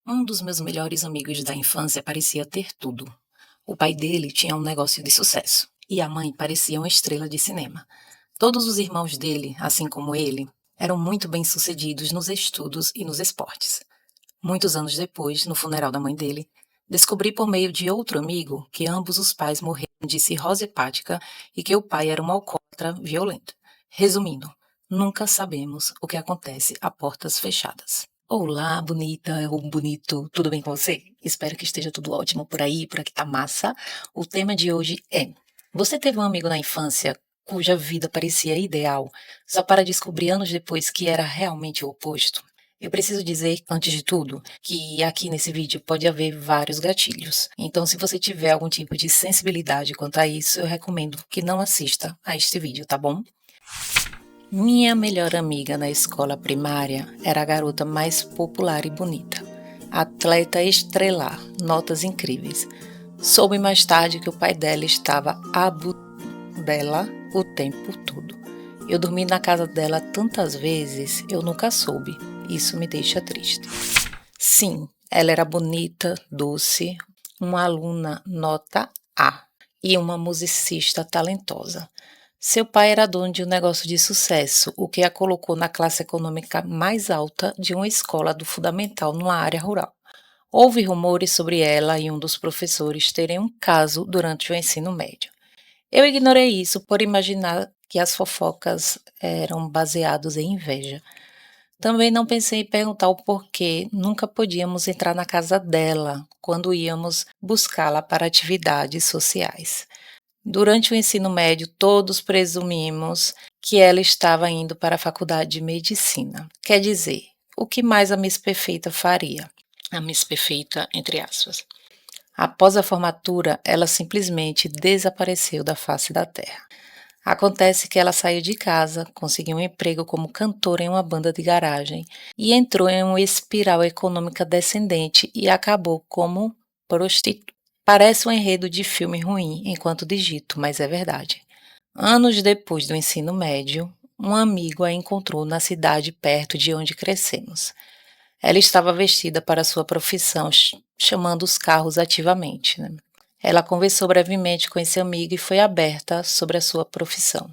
Um dos meus melhores amigos da infância parecia ter tudo. O pai dele tinha um negócio de sucesso e a mãe parecia uma estrela de cinema. Todos os irmãos dele, assim como ele, eram muito bem-sucedidos nos estudos e nos esportes. Muitos anos depois, no funeral da mãe dele, descobri por meio de outro amigo que ambos os pais morreram de cirrose hepática e que o pai era um alcoólatra violento. Resumindo, nunca sabemos o que acontece a portas fechadas. Olá, bonita ou bonito, tudo bem com você? Espero que esteja tudo ótimo por aí, por aqui tá massa. O tema de hoje é: você teve um amigo na infância cuja vida parecia ideal, só para descobrir anos depois que era realmente o oposto? Eu preciso dizer, antes de tudo, que aqui nesse vídeo pode haver vários gatilhos. Então, se você tiver algum tipo de sensibilidade quanto a isso, eu recomendo que não assista a este vídeo, tá bom? Minha melhor amiga na escola primária era a garota mais popular e bonita. Atleta estrelar, notas incríveis. Soube mais tarde que o pai dela estava abusando dela o tempo todo. Eu dormi na casa dela tantas vezes, eu nunca soube. Isso me deixa triste. Sim, ela era bonita, doce, uma aluna nota A e uma musicista talentosa. Seu pai era dono de um negócio de sucesso, o que a colocou na classe econômica mais alta de uma escola do fundamental numa área rural. Houve rumores sobre ela e um dos professores terem um caso durante o ensino médio. Eu ignorei isso por imaginar que as fofocas eram baseadas em inveja. Também não pensei em perguntar o porquê nunca podíamos entrar na casa dela quando íamos buscá-la para atividades sociais. Durante o ensino médio, todos presumimos que ela estava indo para a faculdade de medicina. Quer dizer, o que mais a Miss Perfeita faria? A Miss Perfeita, entre aspas. Após a formatura, ela simplesmente desapareceu da face da terra. Acontece que ela saiu de casa, conseguiu um emprego como cantora em uma banda de garagem e entrou em uma espiral econômica descendente e acabou como prostituta. Parece um enredo de filme ruim enquanto digito, mas é verdade. Anos depois do ensino médio, um amigo a encontrou na cidade perto de onde crescemos. Ela estava vestida para sua profissão, chamando os carros ativamente, né? Ela conversou brevemente com esse amigo e foi aberta sobre a sua profissão.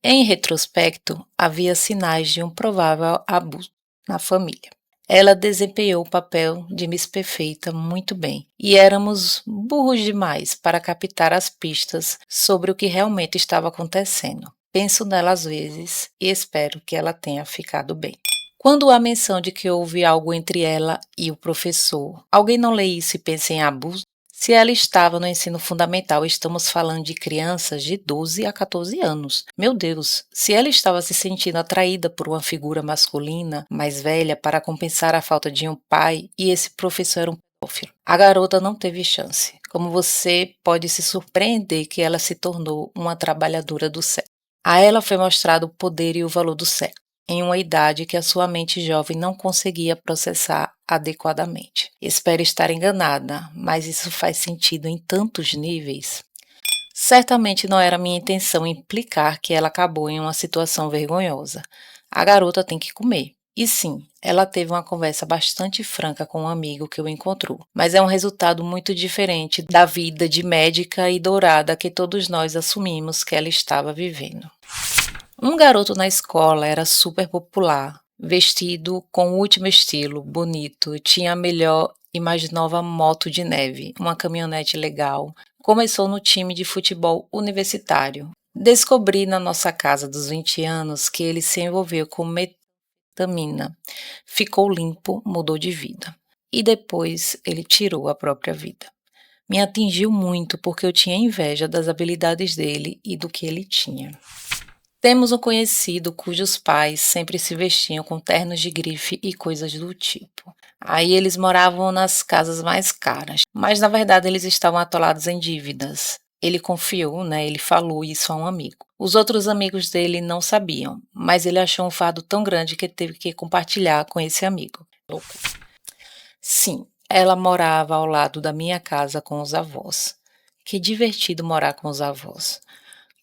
Em retrospecto, havia sinais de um provável abuso na família. Ela desempenhou o papel de Miss Perfeita muito bem, e éramos burros demais para captar as pistas sobre o que realmente estava acontecendo. Penso nela às vezes e espero que ela tenha ficado bem. Quando há menção de que houve algo entre ela e o professor, alguém não lê isso e pensa em abuso? Se ela estava no ensino fundamental, estamos falando de crianças de 12 a 14 anos. Meu Deus, se ela estava se sentindo atraída por uma figura masculina mais velha para compensar a falta de um pai e esse professor era um pedófilo, a garota não teve chance. Como você pode se surpreender que ela se tornou uma trabalhadora do sexo. A ela foi mostrado o poder e o valor do sexo em uma idade que a sua mente jovem não conseguia processar adequadamente. Espero estar enganada, mas isso faz sentido em tantos níveis. Certamente não era minha intenção implicar que ela acabou em uma situação vergonhosa. A garota tem que comer. E sim, ela teve uma conversa bastante franca com um amigo que o encontrou, mas é um resultado muito diferente da vida de médica e dourada que todos nós assumimos que ela estava vivendo. Um garoto na escola era super popular, vestido com o último estilo, bonito, tinha a melhor e mais nova moto de neve, uma caminhonete legal. Começou no time de futebol universitário. Descobri na nossa casa dos 20 anos que ele se envolveu com metamina. Ficou limpo, mudou de vida. E depois ele tirou a própria vida. Me atingiu muito porque eu tinha inveja das habilidades dele e do que ele tinha. Temos um conhecido cujos pais sempre se vestiam com ternos de grife e coisas do tipo. Aí eles moravam nas casas mais caras, mas na verdade eles estavam atolados em dívidas. Ele confiou, né? Ele falou isso a um amigo. Os outros amigos dele não sabiam, mas ele achou um fardo tão grande que teve que compartilhar com esse amigo. Sim, ela morava ao lado da minha casa com os avós. Que divertido morar com os avós.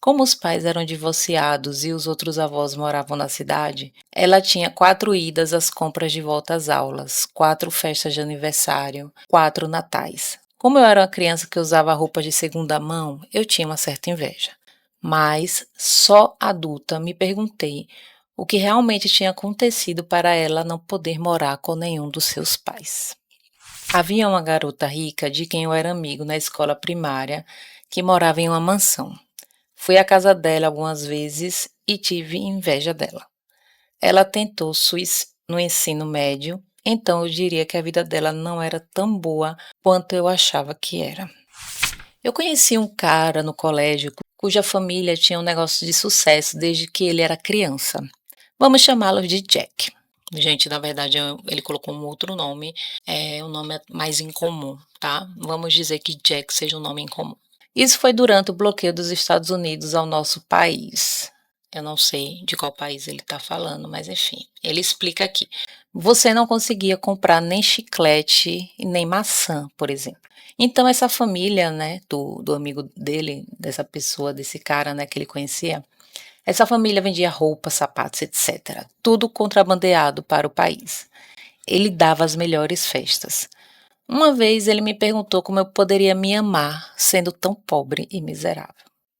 Como os pais eram divorciados e os outros avós moravam na cidade, ela tinha 4 idas às compras de volta às aulas, 4 festas de aniversário, 4 natais. Como eu era uma criança que usava roupas de segunda mão, eu tinha uma certa inveja. Mas, só adulta, me perguntei o que realmente tinha acontecido para ela não poder morar com nenhum dos seus pais. Havia uma garota rica de quem eu era amigo na escola primária que morava em uma mansão. Fui à casa dela algumas vezes e tive inveja dela. Ela tentou no ensino médio, então eu diria que a vida dela não era tão boa quanto eu achava que era. Eu conheci um cara no colégio cuja família tinha um negócio de sucesso desde que ele era criança. Vamos chamá-lo de Jack. Gente, na verdade, ele colocou um outro nome, um nome mais incomum, tá? Vamos dizer que Jack seja um nome incomum. Isso foi durante o bloqueio dos Estados Unidos ao nosso país. Eu não sei de qual país ele está falando, mas enfim, ele explica aqui. Você não conseguia comprar nem chiclete e nem maçã, por exemplo. Então, essa família, né, do amigo dele, dessa pessoa, desse cara, né, que ele conhecia, essa família vendia roupas, sapatos, etc. Tudo contrabandeado para o país. Ele dava as melhores festas. Uma vez ele me perguntou como eu poderia me amar sendo tão pobre e miserável.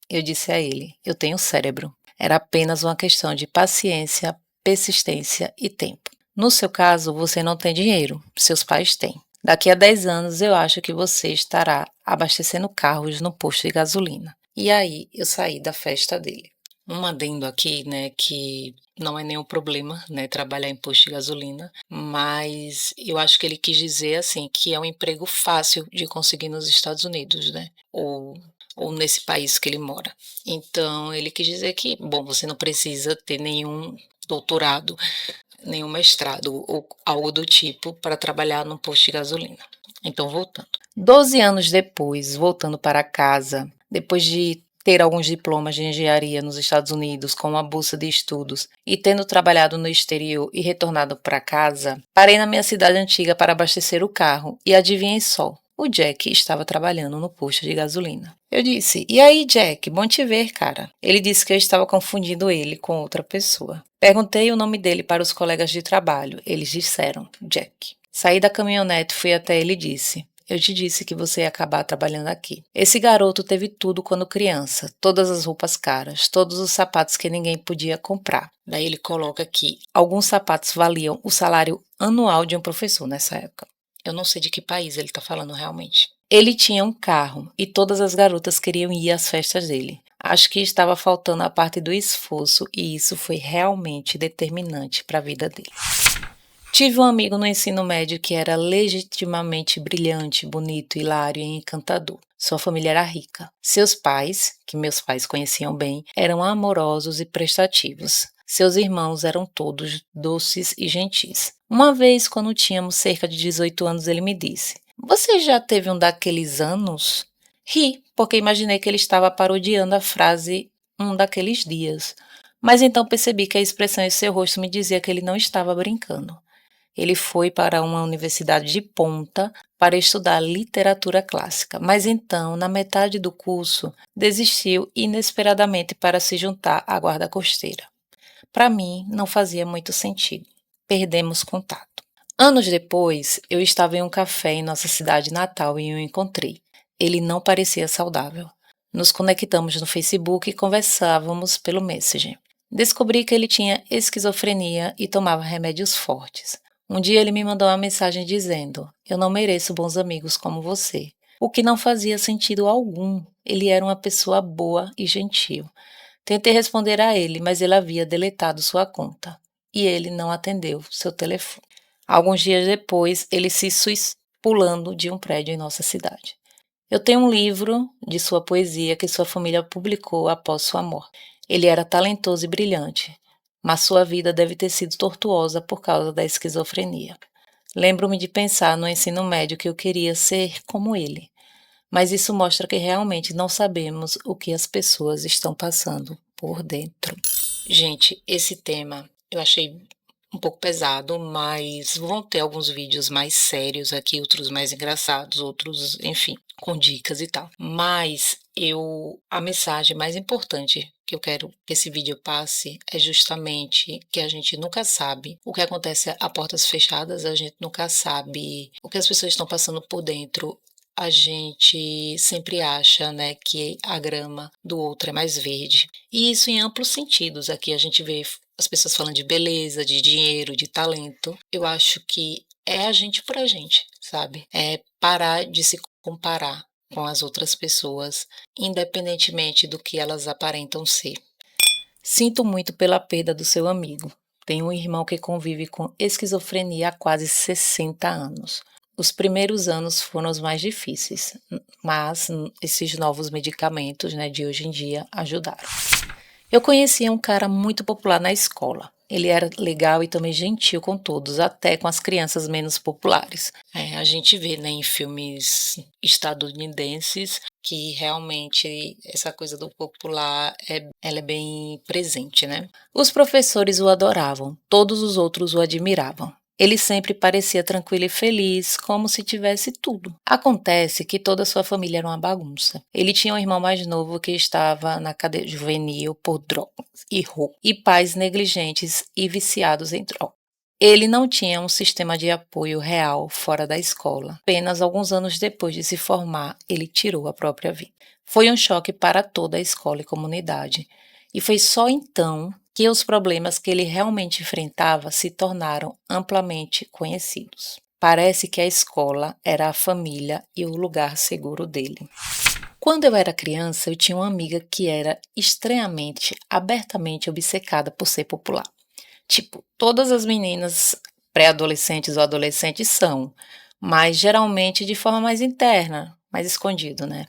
Eu disse a ele: eu tenho cérebro. Era apenas uma questão de paciência, persistência e tempo. No seu caso, você não tem dinheiro, seus pais têm. Daqui a 10 anos eu acho que você estará abastecendo carros no posto de gasolina. E aí eu saí da festa dele. Um adendo aqui, né, que não é nenhum problema, né, trabalhar em posto de gasolina, mas eu acho que ele quis dizer, assim, que é um emprego fácil de conseguir nos Estados Unidos, né, ou nesse país que ele mora. Então, ele quis dizer que, bom, você não precisa ter nenhum doutorado, nenhum mestrado ou algo do tipo para trabalhar num posto de gasolina. Então, voltando. 12 anos depois, voltando para casa, depois de ter alguns diplomas de engenharia nos Estados Unidos com uma bolsa de estudos e tendo trabalhado no exterior e retornado para casa, parei na minha cidade antiga para abastecer o carro e adivinhem só, o Jack estava trabalhando no posto de gasolina. Eu disse: "E aí, Jack, bom te ver, cara." Ele disse que eu estava confundindo ele com outra pessoa. Perguntei o nome dele para os colegas de trabalho. Eles disseram: Jack. Saí da caminhonete, fui até ele e disse: "Eu te disse que você ia acabar trabalhando aqui." Esse garoto teve tudo quando criança, todas as roupas caras, todos os sapatos que ninguém podia comprar. Daí ele coloca aqui, alguns sapatos valiam o salário anual de um professor nessa época. Eu não sei de que país ele está falando realmente. Ele tinha um carro e todas as garotas queriam ir às festas dele. Acho que estava faltando a parte do esforço e isso foi realmente determinante para a vida dele. Tive um amigo no ensino médio que era legitimamente brilhante, bonito, hilário e encantador. Sua família era rica. Seus pais, que meus pais conheciam bem, eram amorosos e prestativos. Seus irmãos eram todos doces e gentis. Uma vez, quando tínhamos cerca de 18 anos, ele me disse: "Você já teve um daqueles anos?" Ri, porque imaginei que ele estava parodiando a frase "um daqueles dias." Mas então percebi que a expressão em seu rosto me dizia que ele não estava brincando. Ele foi para uma universidade de ponta para estudar literatura clássica, mas então, na metade do curso, desistiu inesperadamente para se juntar à guarda costeira. Para mim, não fazia muito sentido. Perdemos contato. Anos depois, eu estava em um café em nossa cidade natal e o encontrei. Ele não parecia saudável. Nos conectamos no Facebook e conversávamos pelo Messenger. Descobri que ele tinha esquizofrenia e tomava remédios fortes. Um dia ele me mandou uma mensagem dizendo: "Eu não mereço bons amigos como você." O que não fazia sentido algum. Ele era uma pessoa boa e gentil. Tentei responder a ele, mas ele havia deletado sua conta. E ele não atendeu seu telefone. Alguns dias depois, ele se suicidou pulando de um prédio em nossa cidade. Eu tenho um livro de sua poesia que sua família publicou após sua morte. Ele era talentoso e brilhante, mas sua vida deve ter sido tortuosa por causa da esquizofrenia. Lembro-me de pensar no ensino médio que eu queria ser como ele, mas isso mostra que realmente não sabemos o que as pessoas estão passando por dentro. Gente, esse tema eu achei um pouco pesado, mas vão ter alguns vídeos mais sérios aqui, outros mais engraçados, outros, enfim, com dicas e tal. Mas a mensagem mais importante que eu quero que esse vídeo passe é justamente que a gente nunca sabe o que acontece a portas fechadas, a gente nunca sabe o que as pessoas estão passando por dentro. A gente sempre acha, né, que a grama do outro é mais verde. E isso em amplos sentidos. Aqui a gente vê as pessoas falando de beleza, de dinheiro, de talento. Eu acho que é a gente por a gente, sabe? É parar de se comparar com as outras pessoas, independentemente do que elas aparentam ser. Sinto muito pela perda do seu amigo. Tenho um irmão que convive com esquizofrenia há quase 60 anos. Os primeiros anos foram os mais difíceis, mas esses novos medicamentos, né, de hoje em dia ajudaram. Eu conhecia um cara muito popular na escola. Ele era legal e também gentil com todos, até com as crianças menos populares. A gente vê, né, em filmes estadunidenses que realmente essa coisa do popular ela é bem presente, né? Os professores o adoravam, todos os outros o admiravam. Ele sempre parecia tranquilo e feliz, como se tivesse tudo. Acontece que toda a sua família era uma bagunça. Ele tinha um irmão mais novo que estava na cadeia juvenil por drogas e roubo, e pais negligentes e viciados em drogas. Ele não tinha um sistema de apoio real fora da escola. Apenas alguns anos depois de se formar, ele tirou a própria vida. Foi um choque para toda a escola e comunidade. E foi só então que os problemas que ele realmente enfrentava se tornaram amplamente conhecidos. Parece que a escola era a família e o lugar seguro dele. Quando eu era criança, eu tinha uma amiga que era estranhamente, abertamente obcecada por ser popular. Tipo, todas as meninas pré-adolescentes ou adolescentes são, mas geralmente de forma mais interna, mais escondido, né?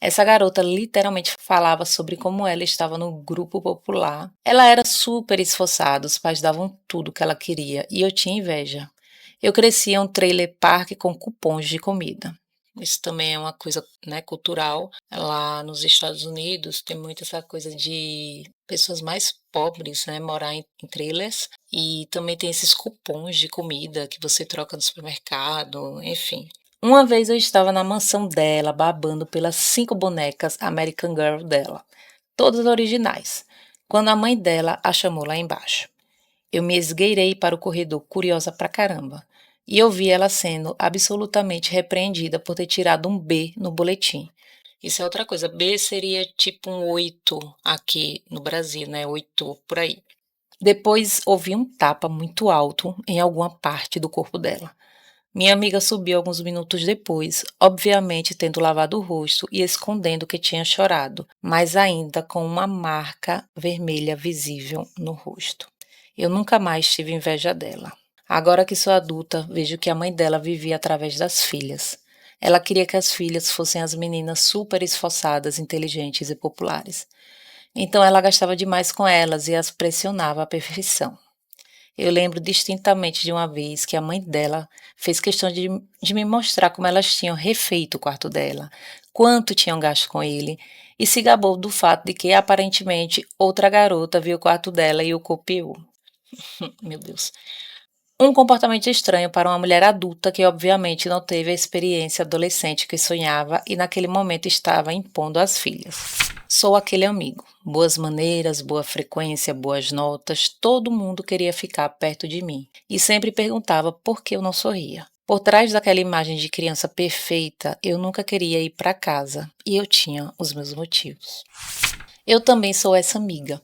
Essa garota literalmente falava sobre como ela estava no grupo popular. Ela era super esforçada, os pais davam tudo que ela queria e eu tinha inveja. Eu crescia em um trailer park com cupons de comida. Isso também é uma coisa, né, cultural. Lá nos Estados Unidos tem muito essa coisa de pessoas mais pobres, né, morar em trailers. E também tem esses cupons de comida que você troca no supermercado, enfim. Uma vez eu estava na mansão dela, babando pelas 5 bonecas American Girl dela, todas originais, quando a mãe dela a chamou lá embaixo. Eu me esgueirei para o corredor, curiosa pra caramba, e eu vi ela sendo absolutamente repreendida por ter tirado um B no boletim. Isso é outra coisa, B seria tipo um 8 aqui no Brasil, né? 8 por aí. Depois ouvi um tapa muito alto em alguma parte do corpo dela. Minha amiga subiu alguns minutos depois, obviamente tendo lavado o rosto e escondendo que tinha chorado, mas ainda com uma marca vermelha visível no rosto. Eu nunca mais tive inveja dela. Agora que sou adulta, vejo que a mãe dela vivia através das filhas. Ela queria que as filhas fossem as meninas super esforçadas, inteligentes e populares. Então ela gastava demais com elas e as pressionava à perfeição. Eu lembro distintamente de uma vez que a mãe dela fez questão de me mostrar como elas tinham refeito o quarto dela, quanto tinham gasto com ele, e se gabou do fato de que, aparentemente, outra garota viu o quarto dela e o copiou. Meu Deus. Um comportamento estranho para uma mulher adulta que, obviamente, não teve a experiência adolescente que sonhava e, naquele momento, estava impondo às filhas. Sou aquele amigo. Boas maneiras, boa frequência, boas notas, todo mundo queria ficar perto de mim e sempre perguntava por que eu não sorria. Por trás daquela imagem de criança perfeita, eu nunca queria ir para casa e eu tinha os meus motivos. Eu também sou essa amiga.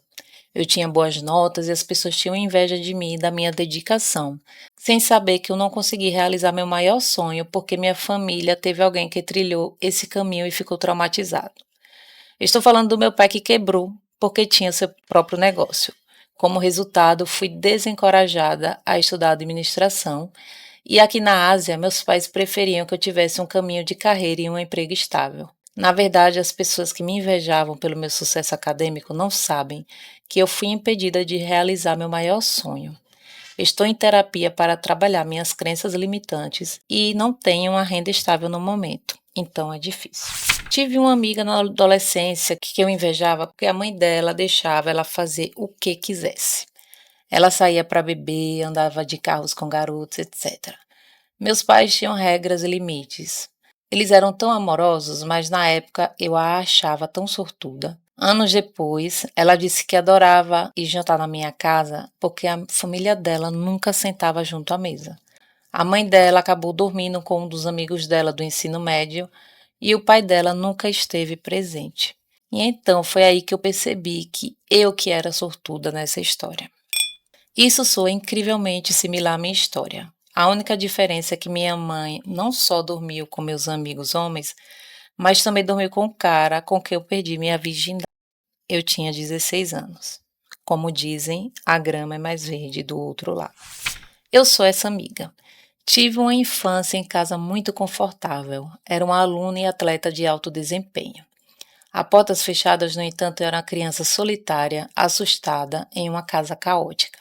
Eu tinha boas notas e as pessoas tinham inveja de mim e da minha dedicação, sem saber que eu não consegui realizar meu maior sonho porque minha família teve alguém que trilhou esse caminho e ficou traumatizado. Estou falando do meu pai que quebrou porque tinha seu próprio negócio. Como resultado, fui desencorajada a estudar administração e aqui na Ásia, meus pais preferiam que eu tivesse um caminho de carreira e um emprego estável. Na verdade, as pessoas que me invejavam pelo meu sucesso acadêmico não sabem que eu fui impedida de realizar meu maior sonho. Estou em terapia para trabalhar minhas crenças limitantes e não tenho uma renda estável no momento, então é difícil. Tive uma amiga na adolescência que eu invejava porque a mãe dela deixava ela fazer o que quisesse. Ela saía para beber, andava de carros com garotos, etc. Meus pais tinham regras e limites. Eles eram tão amorosos, mas na época eu a achava tão sortuda. Anos depois, ela disse que adorava ir jantar na minha casa porque a família dela nunca sentava junto à mesa. A mãe dela acabou dormindo com um dos amigos dela do ensino médio e o pai dela nunca esteve presente. E então foi aí que eu percebi que eu que era sortuda nessa história. Isso soa incrivelmente similar à minha história. A única diferença é que minha mãe não só dormiu com meus amigos homens, mas também dormiu com o cara com quem eu perdi minha virgindade. Eu tinha 16 anos. Como dizem, a grama é mais verde do outro lado. Eu sou essa amiga. Tive uma infância em casa muito confortável. Era uma aluna e atleta de alto desempenho. A portas fechadas, no entanto, eu era uma criança solitária, assustada, em uma casa caótica.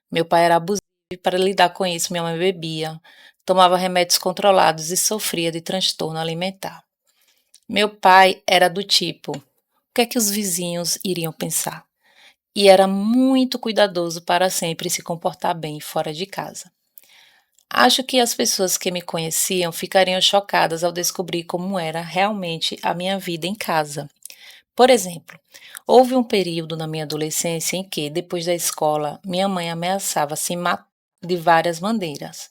Meu pai era abusivo e para lidar com isso, minha mãe bebia, tomava remédios controlados e sofria de transtorno alimentar. Meu pai era do tipo, o que é que os vizinhos iriam pensar? E era muito cuidadoso para sempre se comportar bem fora de casa. Acho que as pessoas que me conheciam ficariam chocadas ao descobrir como era realmente a minha vida em casa. Por exemplo, houve um período na minha adolescência em que, depois da escola, minha mãe ameaçava se matar de várias maneiras.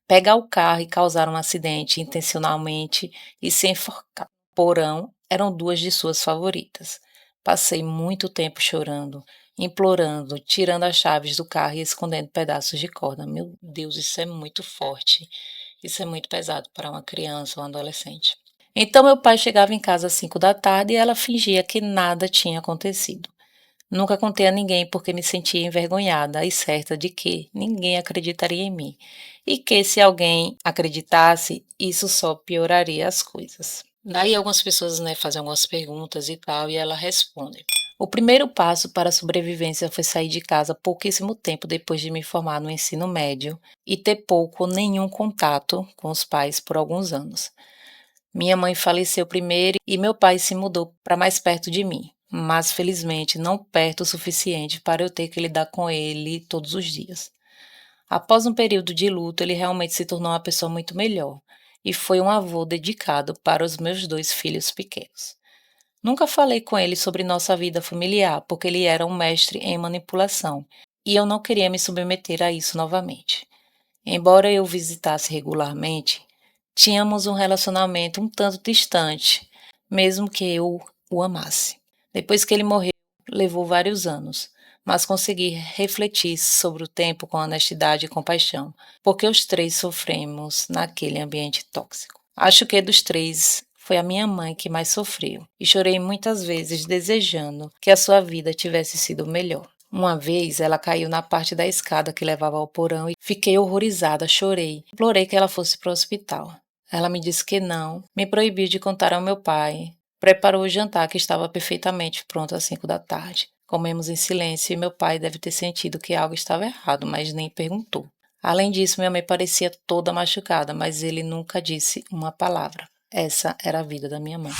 Pegar o carro e causar um acidente intencionalmente e se enforcar no porão eram duas de suas favoritas. Passei muito tempo chorando, implorando, tirando as chaves do carro e escondendo pedaços de corda. Meu Deus, isso é muito forte. Isso é muito pesado para uma criança ou um adolescente. Então meu pai chegava em casa às 5 da tarde e ela fingia que nada tinha acontecido. Nunca contei a ninguém porque me sentia envergonhada e certa de que ninguém acreditaria em mim. E que se alguém acreditasse, isso só pioraria as coisas. Daí algumas pessoas, fazem algumas perguntas e tal, e ela responde. O primeiro passo para a sobrevivência foi sair de casa pouquíssimo tempo depois de me formar no ensino médio e ter pouco ou nenhum contato com os pais por alguns anos. Minha mãe faleceu primeiro e meu pai se mudou para mais perto de mim, mas felizmente não perto o suficiente para eu ter que lidar com ele todos os dias. Após um período de luto, ele realmente se tornou uma pessoa muito melhor e foi um avô dedicado para os meus dois filhos pequenos. Nunca falei com ele sobre nossa vida familiar, porque ele era um mestre em manipulação e eu não queria me submeter a isso novamente. Embora eu visitasse regularmente, tínhamos um relacionamento um tanto distante, mesmo que eu o amasse. Depois que ele morreu, levou vários anos, mas consegui refletir sobre o tempo com honestidade e compaixão, porque os três sofremos naquele ambiente tóxico. Acho que dos três foi a minha mãe que mais sofreu, e chorei muitas vezes desejando que a sua vida tivesse sido melhor. Uma vez ela caiu na parte da escada que levava ao porão e fiquei horrorizada, chorei. Implorei que ela fosse para o hospital. Ela me disse que não, me proibiu de contar ao meu pai. Preparou o jantar que estava perfeitamente pronto às 5 da tarde. Comemos em silêncio e meu pai deve ter sentido que algo estava errado, mas nem perguntou. Além disso, minha mãe parecia toda machucada, mas ele nunca disse uma palavra. Essa era a vida da minha mãe.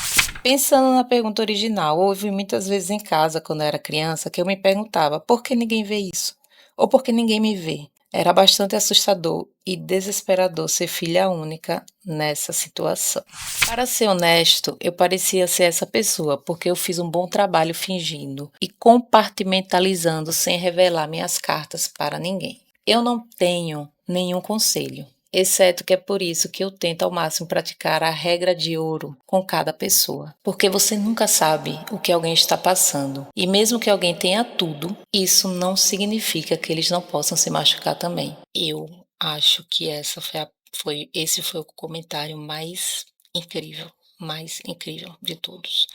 Pensando na pergunta original, houve muitas vezes em casa, quando eu era criança, que eu me perguntava por que ninguém vê isso? Ou por que ninguém me vê? Era bastante assustador e desesperador ser filha única nessa situação. Para ser honesto, eu parecia ser essa pessoa, porque eu fiz um bom trabalho fingindo e compartimentalizando sem revelar minhas cartas para ninguém. Eu não tenho nenhum conselho, exceto que é por isso que eu tento ao máximo praticar a regra de ouro com cada pessoa. Porque você nunca sabe o que alguém está passando. E mesmo que alguém tenha tudo, isso não significa que eles não possam se machucar também. Eu acho que esse foi o comentário mais incrível de todos.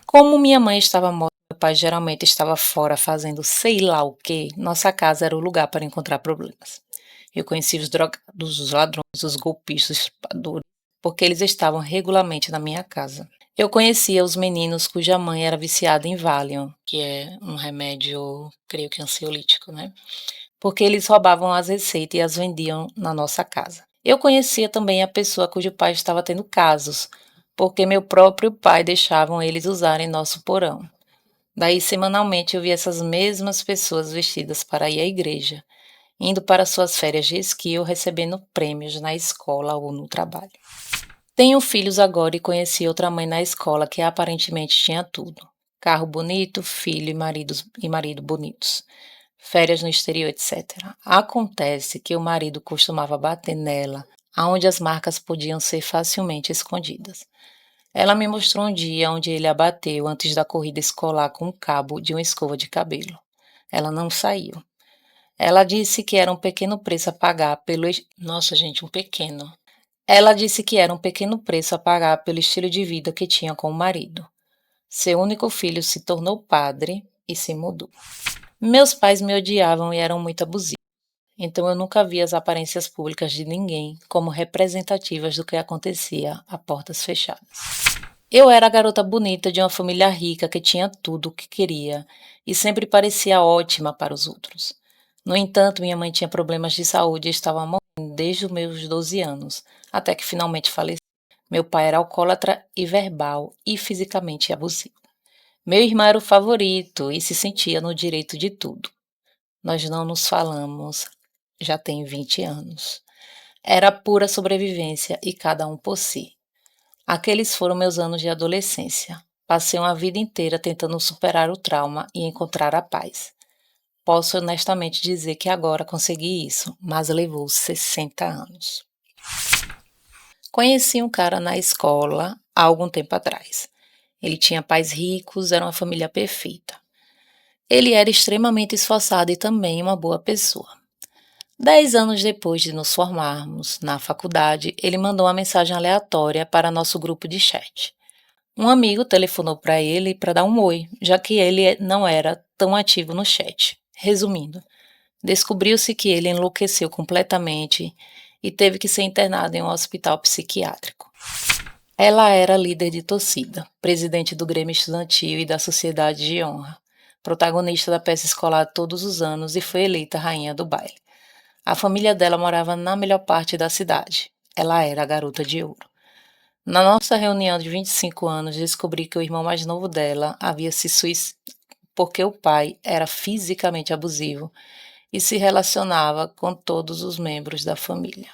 Como minha mãe estava morta, meu pai geralmente estava fora fazendo sei lá o que, nossa casa era o lugar para encontrar problemas. Eu conheci os drogados, os ladrões, os golpistas, os estupradores, porque eles estavam regularmente na minha casa. Eu conhecia os meninos cuja mãe era viciada em Valium, que é um remédio, creio que ansiolítico, porque eles roubavam as receitas e as vendiam na nossa casa. Eu conhecia também a pessoa cujo pai estava tendo casos, porque meu próprio pai deixavam eles usarem nosso porão. Daí, semanalmente, eu via essas mesmas pessoas vestidas para ir à igreja, indo para suas férias de esqui ou recebendo prêmios na escola ou no trabalho. Tenho filhos agora e conheci outra mãe na escola que aparentemente tinha tudo. Carro bonito, filho e marido bonitos. Férias no exterior, etc. Acontece que o marido costumava bater nela, aonde as marcas podiam ser facilmente escondidas. Ela me mostrou um dia onde ele a bateu antes da corrida escolar com o cabo de uma escova de cabelo. Ela não saiu. Ela disse que era um pequeno preço a pagar pelo. Nossa, gente, um pequeno. Ela disse que era um pequeno preço a pagar pelo estilo de vida que tinha com o marido. Seu único filho se tornou padre e se mudou. Meus pais me odiavam e eram muito abusivos, então eu nunca vi as aparências públicas de ninguém como representativas do que acontecia a portas fechadas. Eu era a garota bonita de uma família rica que tinha tudo o que queria e sempre parecia ótima para os outros. No entanto, minha mãe tinha problemas de saúde e estava morrendo desde os meus 12 anos, até que finalmente faleceu. Meu pai era alcoólatra e verbal e fisicamente abusivo. Meu irmão era o favorito e se sentia no direito de tudo. Nós não nos falamos já tem 20 anos. Era pura sobrevivência e cada um por si. Aqueles foram meus anos de adolescência. Passei uma vida inteira tentando superar o trauma e encontrar a paz. Posso honestamente dizer que agora consegui isso, mas levou 60 anos. Conheci um cara na escola há algum tempo atrás. Ele tinha pais ricos, era uma família perfeita. Ele era extremamente esforçado e também uma boa pessoa. 10 anos depois de nos formarmos na faculdade, ele mandou uma mensagem aleatória para nosso grupo de chat. Um amigo telefonou para ele para dar um oi, já que ele não era tão ativo no chat. Resumindo, descobriu-se que ele enlouqueceu completamente e teve que ser internado em um hospital psiquiátrico. Ela era líder de torcida, presidente do Grêmio Estudantil e da Sociedade de Honra, protagonista da peça escolar todos os anos e foi eleita rainha do baile. A família dela morava na melhor parte da cidade. Ela era a garota de ouro. Na nossa reunião de 25 anos, descobri que o irmão mais novo dela havia se suicidado porque o pai era fisicamente abusivo e se relacionava com todos os membros da família.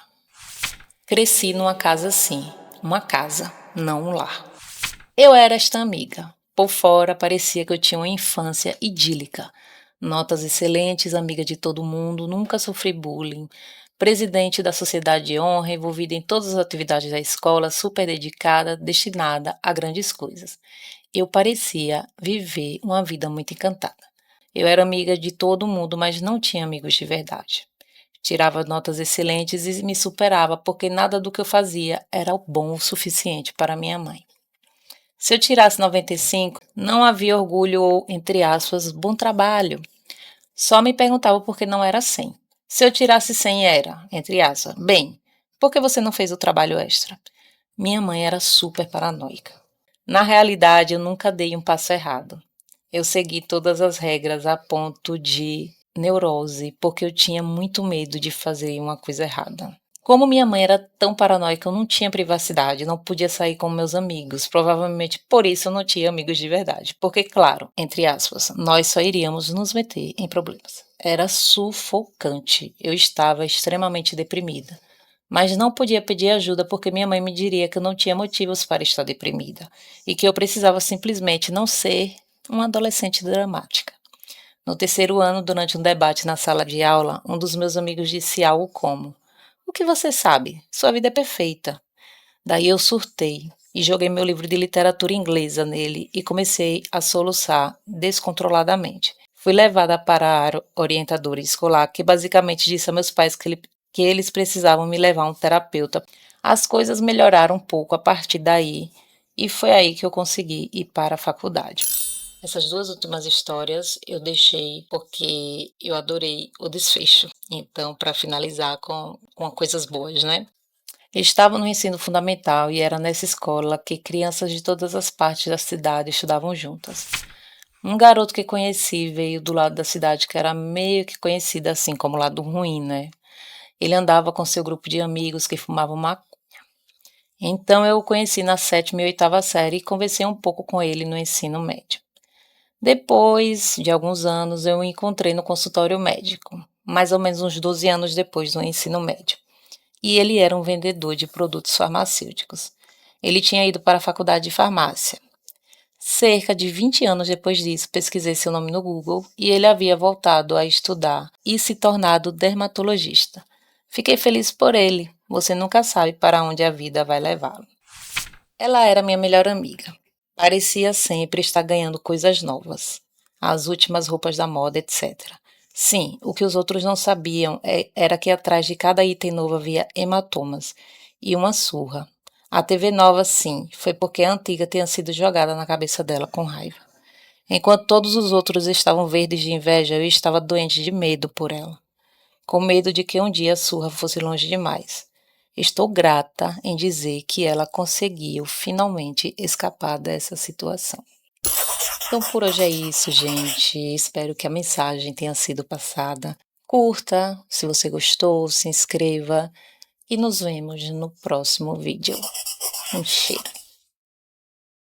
Cresci numa casa assim, uma casa, não um lar. Eu era esta amiga. Por fora, parecia que eu tinha uma infância idílica. Notas excelentes, amiga de todo mundo, nunca sofri bullying. Presidente da Sociedade de Honra, envolvida em todas as atividades da escola, super dedicada, destinada a grandes coisas. Eu parecia viver uma vida muito encantada. Eu era amiga de todo mundo, mas não tinha amigos de verdade. Tirava notas excelentes e me superava porque nada do que eu fazia era bom o suficiente para minha mãe. Se eu tirasse 95, não havia orgulho ou, entre aspas, bom trabalho. Só me perguntava por que não era 100. Se eu tirasse 100 era, entre aspas, bem, por que você não fez o trabalho extra? Minha mãe era super paranoica. Na realidade, eu nunca dei um passo errado. Eu segui todas as regras a ponto de neurose, porque eu tinha muito medo de fazer uma coisa errada. Como minha mãe era tão paranoica, eu não tinha privacidade, não podia sair com meus amigos. Provavelmente por isso eu não tinha amigos de verdade. Porque, claro, entre aspas, nós só iríamos nos meter em problemas. Era sufocante. Eu estava extremamente deprimida. Mas não podia pedir ajuda porque minha mãe me diria que eu não tinha motivos para estar deprimida e que eu precisava simplesmente não ser uma adolescente dramática. No terceiro ano, durante um debate na sala de aula, um dos meus amigos disse algo como: "O que você sabe? Sua vida é perfeita." Daí eu surtei e joguei meu livro de literatura inglesa nele e comecei a soluçar descontroladamente. Fui levada para a orientadora escolar, que basicamente disse a meus pais que eles precisavam me levar a um terapeuta. As coisas melhoraram um pouco a partir daí e foi aí que eu consegui ir para a faculdade. Essas duas últimas histórias eu deixei porque eu adorei o desfecho. Então, para finalizar com coisas boas, né? Eu estava no ensino fundamental e era nessa escola que crianças de todas as partes da cidade estudavam juntas. Um garoto que conheci veio do lado da cidade que era meio que conhecido assim como lado ruim, né? Ele andava com seu grupo de amigos que fumavam maconha. Então eu o conheci na sétima e oitava série e conversei um pouco com ele no ensino médio. Depois de alguns anos, eu o encontrei no consultório médico, mais ou menos uns 12 anos depois do ensino médio. E ele era um vendedor de produtos farmacêuticos. Ele tinha ido para a faculdade de farmácia. Cerca de 20 anos depois disso, pesquisei seu nome no Google e ele havia voltado a estudar e se tornado dermatologista. Fiquei feliz por ele. Você nunca sabe para onde a vida vai levá-lo. Ela era minha melhor amiga. Parecia sempre estar ganhando coisas novas, as últimas roupas da moda, etc. Sim, o que os outros não sabiam era que atrás de cada item novo havia hematomas e uma surra. A TV nova, sim, foi porque a antiga tinha sido jogada na cabeça dela com raiva. Enquanto todos os outros estavam verdes de inveja, eu estava doente de medo por ela, com medo de que um dia a surra fosse longe demais. Estou grata em dizer que ela conseguiu finalmente escapar dessa situação. Então por hoje é isso, gente. Espero que a mensagem tenha sido passada. Curta, se você gostou, se inscreva e nos vemos no próximo vídeo. Um cheiro.